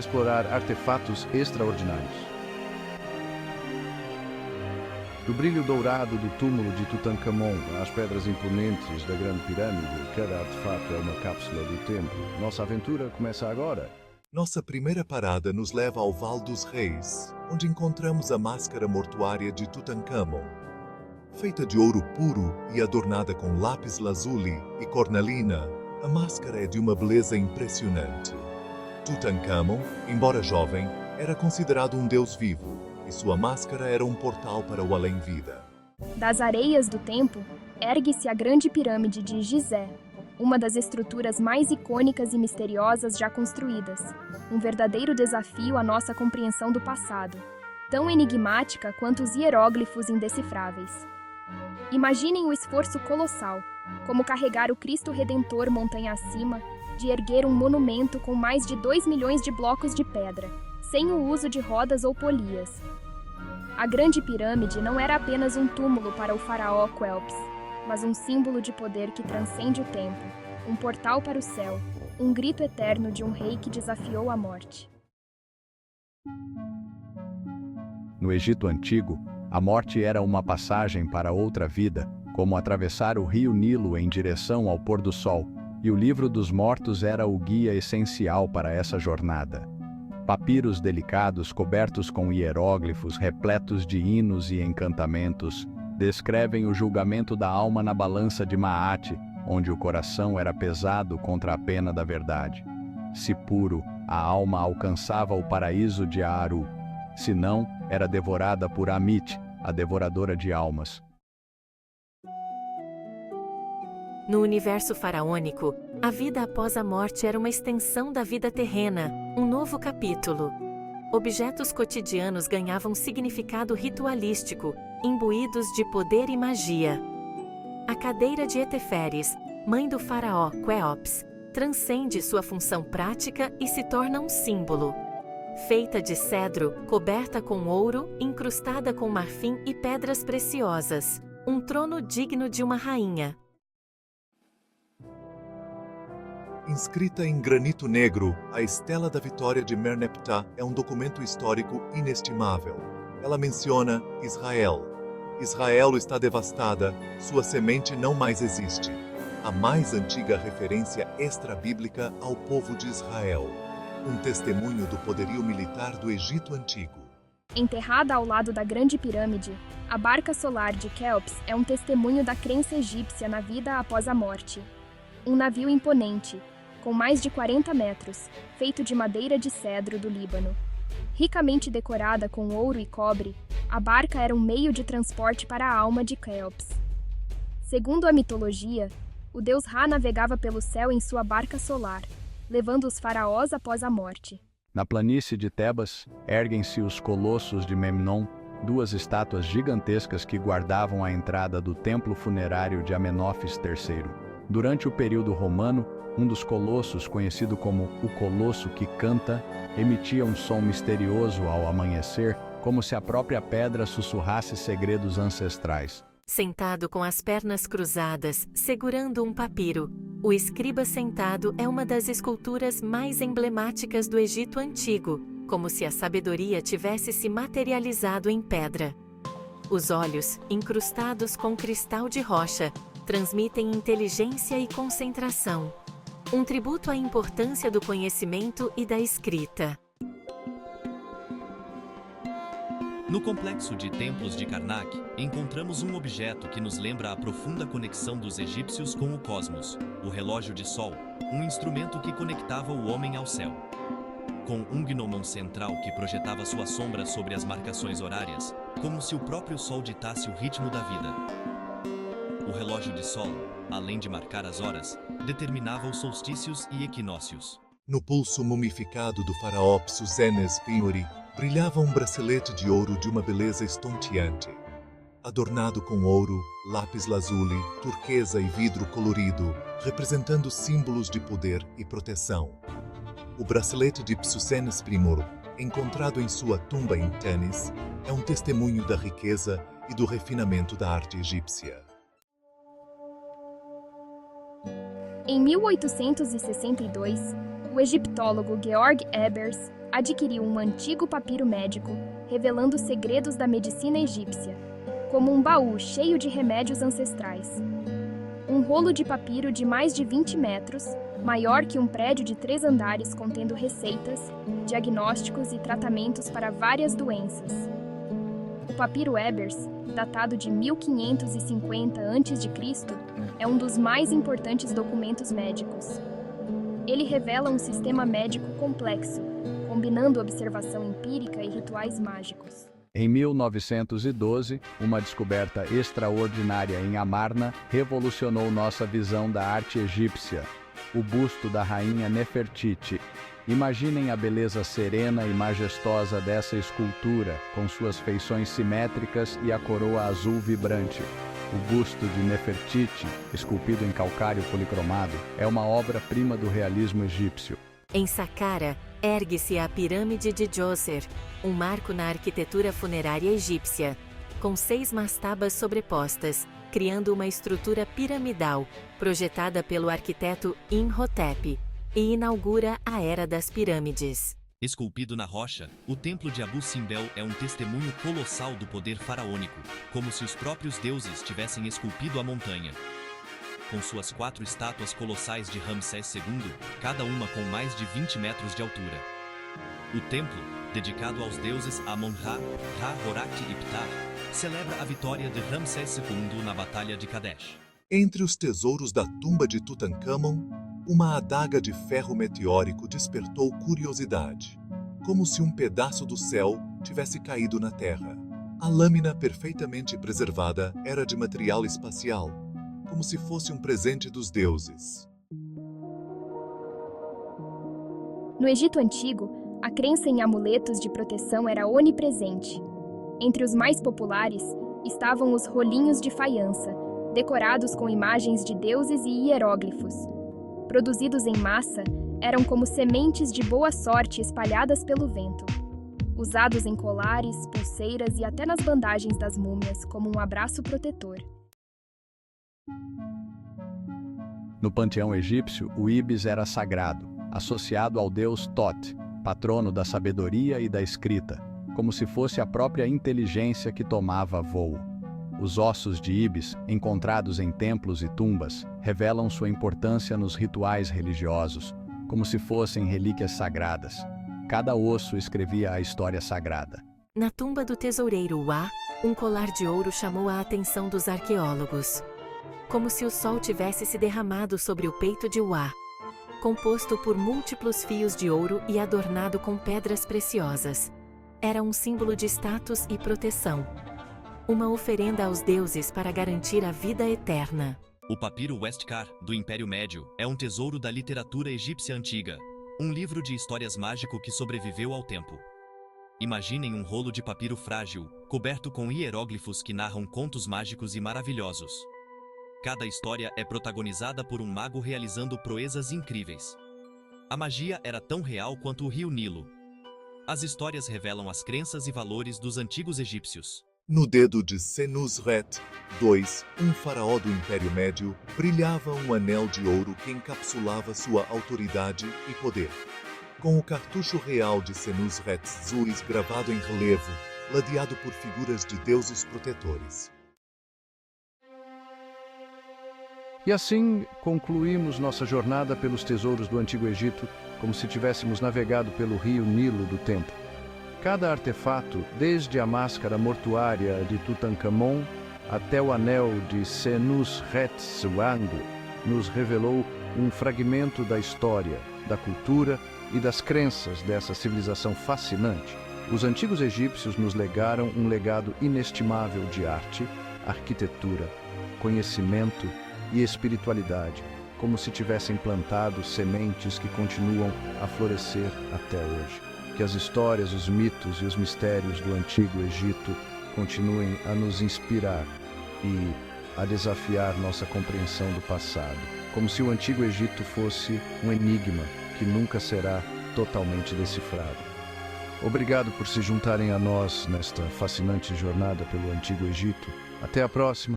explorar artefatos extraordinários. Do brilho dourado do túmulo de Tutancâmon às pedras imponentes da Grande Pirâmide, cada artefato é uma cápsula do tempo. Nossa aventura começa agora. Nossa primeira parada nos leva ao Val dos Reis, onde encontramos a máscara mortuária de Tutancâmon. Feita de ouro puro e adornada com lápis lazuli e cornalina, a máscara é de uma beleza impressionante. Tutancâmon, embora jovem, era considerado um deus vivo, e sua máscara era um portal para o além-vida. Das areias do tempo, ergue-se a Grande Pirâmide de Gizé, uma das estruturas mais icônicas e misteriosas já construídas, um verdadeiro desafio à nossa compreensão do passado, tão enigmática quanto os hieróglifos indecifráveis. Imaginem o esforço colossal, como carregar o Cristo Redentor montanha acima, de erguer um monumento com mais de 2 milhões de blocos de pedra, sem o uso de rodas ou polias. A Grande Pirâmide não era apenas um túmulo para o faraó Quéops, mas um símbolo de poder que transcende o tempo, um portal para o céu, um grito eterno de um rei que desafiou a morte. No Egito Antigo, a morte era uma passagem para outra vida, como atravessar o rio Nilo em direção ao pôr do sol, e o Livro dos Mortos era o guia essencial para essa jornada. Papiros delicados cobertos com hieróglifos repletos de hinos e encantamentos descrevem o julgamento da alma na balança de Maat, onde o coração era pesado contra a pena da verdade. Se puro, a alma alcançava o paraíso de Aaru. Se não, era devorada por Amit, a devoradora de almas. No universo faraônico, a vida após a morte era uma extensão da vida terrena, um novo capítulo. Objetos cotidianos ganhavam significado ritualístico, imbuídos de poder e magia. A cadeira de Eteferes, mãe do faraó Quéops, transcende sua função prática e se torna um símbolo. Feita de cedro, coberta com ouro, incrustada com marfim e pedras preciosas, um trono digno de uma rainha. Inscrita em granito negro, a Estela da Vitória de Merneptah é um documento histórico inestimável. Ela menciona Israel. Israel está devastada, sua semente não mais existe. A mais antiga referência extra-bíblica ao povo de Israel. Um testemunho do poderio militar do Egito Antigo. Enterrada ao lado da Grande Pirâmide, a barca solar de Quéops é um testemunho da crença egípcia na vida após a morte. Um navio imponente, com mais de 40 metros, feito de madeira de cedro do Líbano. Ricamente decorada com ouro e cobre, a barca era um meio de transporte para a alma de Quéops. Segundo a mitologia, o deus Ra navegava pelo céu em sua barca solar, levando os faraós após a morte. Na planície de Tebas, erguem-se os Colossos de Memnon, duas estátuas gigantescas que guardavam a entrada do templo funerário de Amenófis III. Durante o período romano, um dos colossos, conhecido como o Colosso que Canta, emitia um som misterioso ao amanhecer, como se a própria pedra sussurrasse segredos ancestrais. Sentado com as pernas cruzadas, segurando um papiro, o escriba sentado é uma das esculturas mais emblemáticas do Egito Antigo, como se a sabedoria tivesse se materializado em pedra. Os olhos, incrustados com cristal de rocha, transmitem inteligência e concentração. Um tributo à importância do conhecimento e da escrita. No complexo de templos de Karnak, encontramos um objeto que nos lembra a profunda conexão dos egípcios com o cosmos, o relógio de sol, um instrumento que conectava o homem ao céu. Com um gnomon central que projetava sua sombra sobre as marcações horárias, como se o próprio sol ditasse o ritmo da vida. O relógio de sol, além de marcar as horas, determinava os solstícios e equinócios. No pulso mumificado do faraó Psusenes Pinuri, brilhava um bracelete de ouro de uma beleza estonteante. Adornado com ouro, lápis lazuli, turquesa e vidro colorido, representando símbolos de poder e proteção. O bracelete de Psusenes Primor, encontrado em sua tumba em Tanis, é um testemunho da riqueza e do refinamento da arte egípcia. Em 1862, o egiptólogo Georg Ebers adquiriu um antigo papiro médico, revelando segredos da medicina egípcia, como um baú cheio de remédios ancestrais. Um rolo de papiro de mais de 20 metros, maior que um prédio de 3 andares contendo receitas, diagnósticos e tratamentos para várias doenças. O papiro Ebers, datado de 1550 a.C., é um dos mais importantes documentos médicos. Ele revela um sistema médico complexo, combinando observação empírica e rituais mágicos. Em 1912, uma descoberta extraordinária em Amarna revolucionou nossa visão da arte egípcia: o busto da rainha Nefertiti. Imaginem a beleza serena e majestosa dessa escultura, com suas feições simétricas e a coroa azul vibrante. O busto de Nefertiti, esculpido em calcário policromado, é uma obra-prima do realismo egípcio. Em Saqqara, ergue-se a Pirâmide de Djoser, um marco na arquitetura funerária egípcia, com 6 mastabas sobrepostas, criando uma estrutura piramidal, projetada pelo arquiteto Imhotep, e inaugura a Era das Pirâmides. Esculpido na rocha, o templo de Abu Simbel é um testemunho colossal do poder faraônico, como se os próprios deuses tivessem esculpido a montanha. Com suas 4 estátuas colossais de Ramsés II, cada uma com mais de 20 metros de altura. O templo, dedicado aos deuses Amon-Ra, Ra, Horak e Ptah, celebra a vitória de Ramsés II na Batalha de Kadesh. Entre os tesouros da tumba de Tutankhamon, uma adaga de ferro meteórico despertou curiosidade, como se um pedaço do céu tivesse caído na terra. A lâmina, perfeitamente preservada, era de material espacial, como se fosse um presente dos deuses. No Egito Antigo, a crença em amuletos de proteção era onipresente. Entre os mais populares estavam os rolinhos de faiança, decorados com imagens de deuses e hieróglifos. Produzidos em massa, eram como sementes de boa sorte espalhadas pelo vento. Usados em colares, pulseiras e até nas bandagens das múmias como um abraço protetor. No panteão egípcio, o íbis era sagrado, associado ao deus Thoth, patrono da sabedoria e da escrita, como se fosse a própria inteligência que tomava voo. Os ossos de íbis, encontrados em templos e tumbas, revelam sua importância nos rituais religiosos, como se fossem relíquias sagradas. Cada osso escrevia a história sagrada. Na tumba do tesoureiro Wa, um colar de ouro chamou a atenção dos arqueólogos. Como se o sol tivesse se derramado sobre o peito de Wa, composto por múltiplos fios de ouro e adornado com pedras preciosas. Era um símbolo de status e proteção. Uma oferenda aos deuses para garantir a vida eterna. O papiro Westcar, do Império Médio, é um tesouro da literatura egípcia antiga, um livro de histórias mágico que sobreviveu ao tempo. Imaginem um rolo de papiro frágil, coberto com hieróglifos que narram contos mágicos e maravilhosos. Cada história é protagonizada por um mago realizando proezas incríveis. A magia era tão real quanto o rio Nilo. As histórias revelam as crenças e valores dos antigos egípcios. No dedo de Senusret II, um faraó do Império Médio, brilhava um anel de ouro que encapsulava sua autoridade e poder. Com o cartucho real de Senusret II gravado em relevo, ladeado por figuras de deuses protetores. E assim concluímos nossa jornada pelos tesouros do Antigo Egito, como se tivéssemos navegado pelo rio Nilo do tempo. Cada artefato, desde a máscara mortuária de Tutankhamon até o anel de Senusret II, nos revelou um fragmento da história, da cultura e das crenças dessa civilização fascinante. Os antigos egípcios nos legaram um legado inestimável de arte, arquitetura, conhecimento e espiritualidade, como se tivessem plantado sementes que continuam a florescer até hoje. Que as histórias, os mitos e os mistérios do Antigo Egito continuem a nos inspirar e a desafiar nossa compreensão do passado, como se o Antigo Egito fosse um enigma que nunca será totalmente decifrado. Obrigado por se juntarem a nós nesta fascinante jornada pelo Antigo Egito. Até a próxima!